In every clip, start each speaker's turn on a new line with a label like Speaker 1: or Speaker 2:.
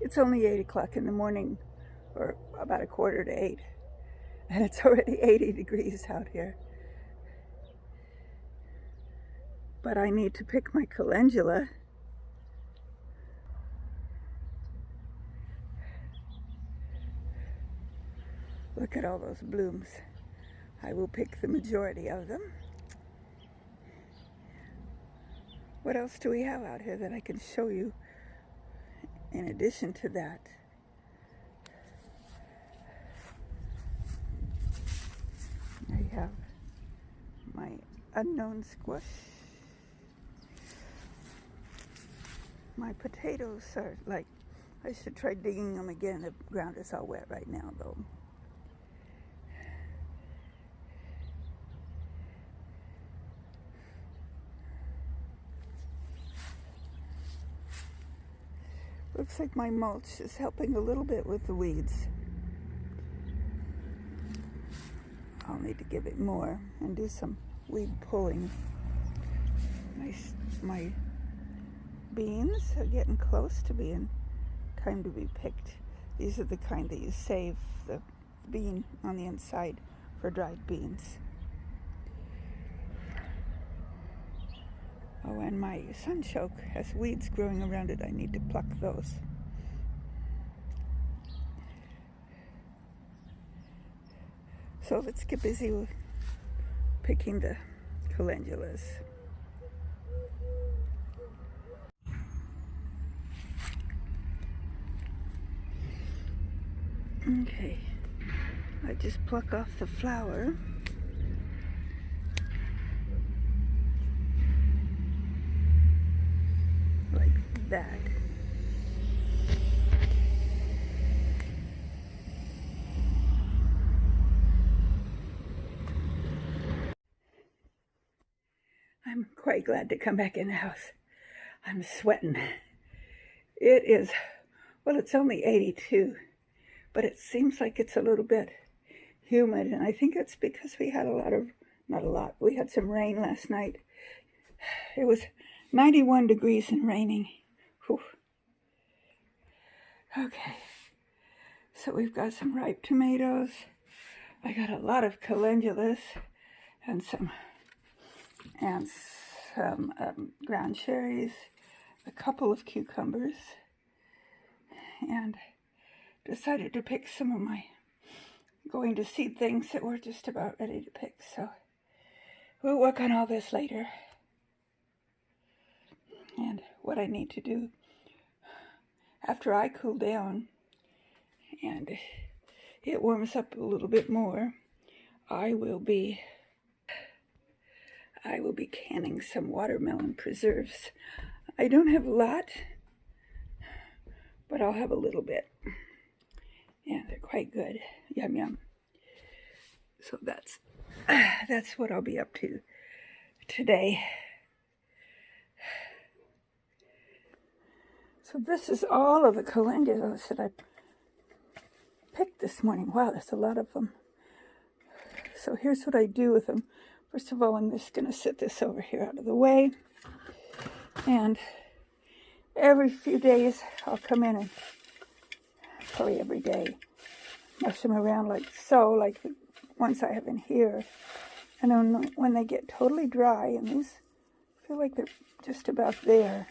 Speaker 1: It's only 8 o'clock in the morning, or about 7:45, and it's already 80 degrees out here. But I need to pick my calendula. Look at all those blooms. I will pick the majority of them. What else do we have out here that I can show you in addition to that? I have my unknown squash. My potatoes are like, I should try digging them again. The ground is all wet right now though. Looks like my mulch is helping a little bit with the weeds. I'll need to give it more and do some weed pulling. My beans are getting close to being time to be picked. These are the kind that you save the bean on the inside for dried beans. Oh, and my sunchoke has weeds growing around it. I need to pluck those. So let's get busy with picking the calendulas. Okay, I just pluck off the flower. Like that. I'm quite glad to come back in the house. I'm sweating. It is, well, it's only 82, but it seems like it's a little bit humid, and I think it's because we had we had some rain last night. It was 91 degrees and raining. Whew. Okay, so we've got some ripe tomatoes. I got a lot of calendulas and some ground cherries, a couple of cucumbers, and decided to pick some of my going to seed things that we're just about ready to pick. So we'll work on all this later. And what I need to do after I cool down and it warms up a little bit more, I will be canning some watermelon preserves. I don't have a lot, but I'll have a little bit. Yeah, they're quite good. Yum, yum. So that's what I'll be up to today. So this is all of the calendulas that I picked this morning. Wow, there's a lot of them. So here's what I do with them. First of all, I'm just going to set this over here out of the way. And every few days, I'll come in and probably every day, mush them around like so, like the ones I have in here. And then when they get totally dry, and these feel like they're just about there,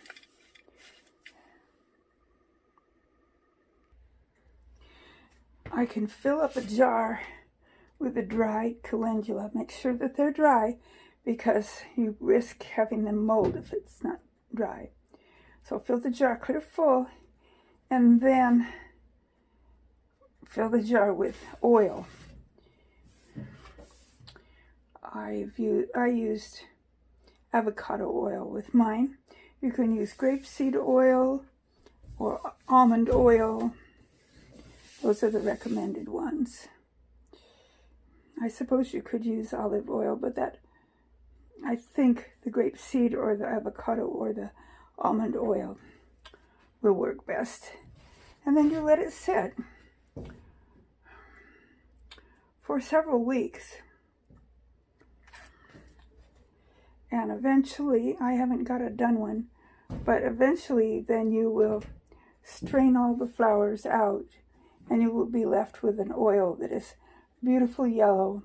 Speaker 1: I can fill up a jar with a dry calendula. Make sure that they're dry because you risk having them mold if it's not dry. So fill the jar clear full and then fill the jar with oil. I used avocado oil with mine. You can use grapeseed oil or almond oil. Those are the recommended ones. I suppose you could use olive oil, but I think the grapeseed or the avocado or the almond oil will work best. And then you let it sit for several weeks. And eventually, I haven't got a done one, but eventually then you will strain all the flowers out and you will be left with an oil that is beautiful yellow,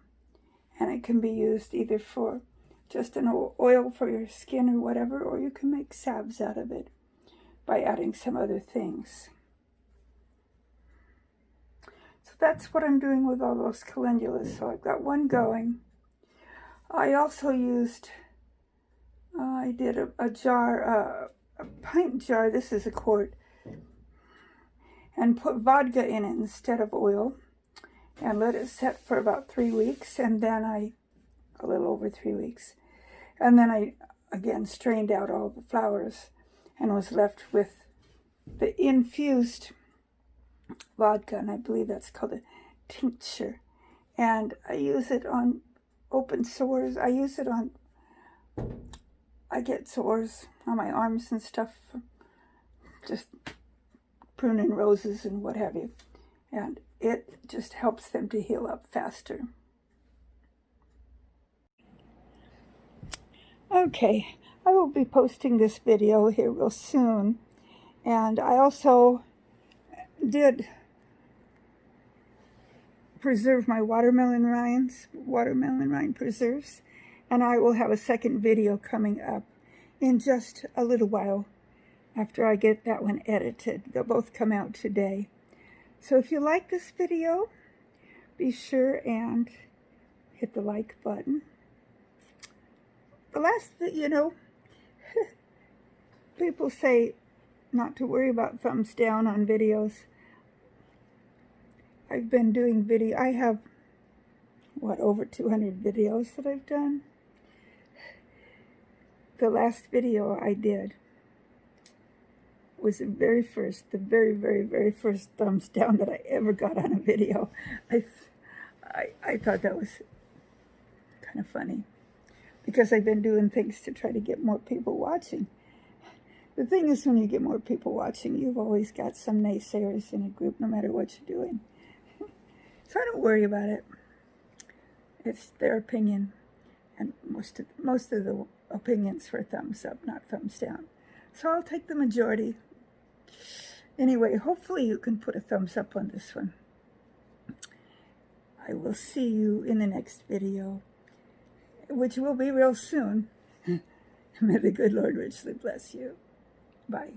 Speaker 1: and it can be used either for just an oil for your skin or whatever, or you can make salves out of it by adding some other things. So that's what I'm doing with all those calendulas. So I've got one going. I also used, I did a jar, a pint jar, this is a quart, and put vodka in it instead of oil and let it set for about 3 weeks, and then a little over 3 weeks. And then I, again, strained out all the flowers and was left with the infused vodka, and I believe that's called a tincture. And I use it on open sores. I use it on, I get sores on my arms and stuff, just pruning roses and what have you. And it just helps them to heal up faster. Okay, I will be posting this video here real soon. And I also did preserve my watermelon rind preserves. And I will have a second video coming up in just a little while after I get that one edited. They'll both come out today. So if you like this video, be sure and hit the like button. The last, people say not to worry about thumbs down on videos. I've been doing I have, over 200 videos that I've done. The last video I did was the very, very first thumbs down that I ever got on a video. I thought that was kind of funny, because I've been doing things to try to get more people watching. The thing is, when you get more people watching, you've always got some naysayers in a group, no matter what you're doing. So I don't worry about it. It's their opinion, and most of the opinions were thumbs up, not thumbs down. So I'll take the majority. Anyway, hopefully you can put a thumbs up on this one. I will see you in the next video, which will be real soon. May the good Lord richly bless you. Bye.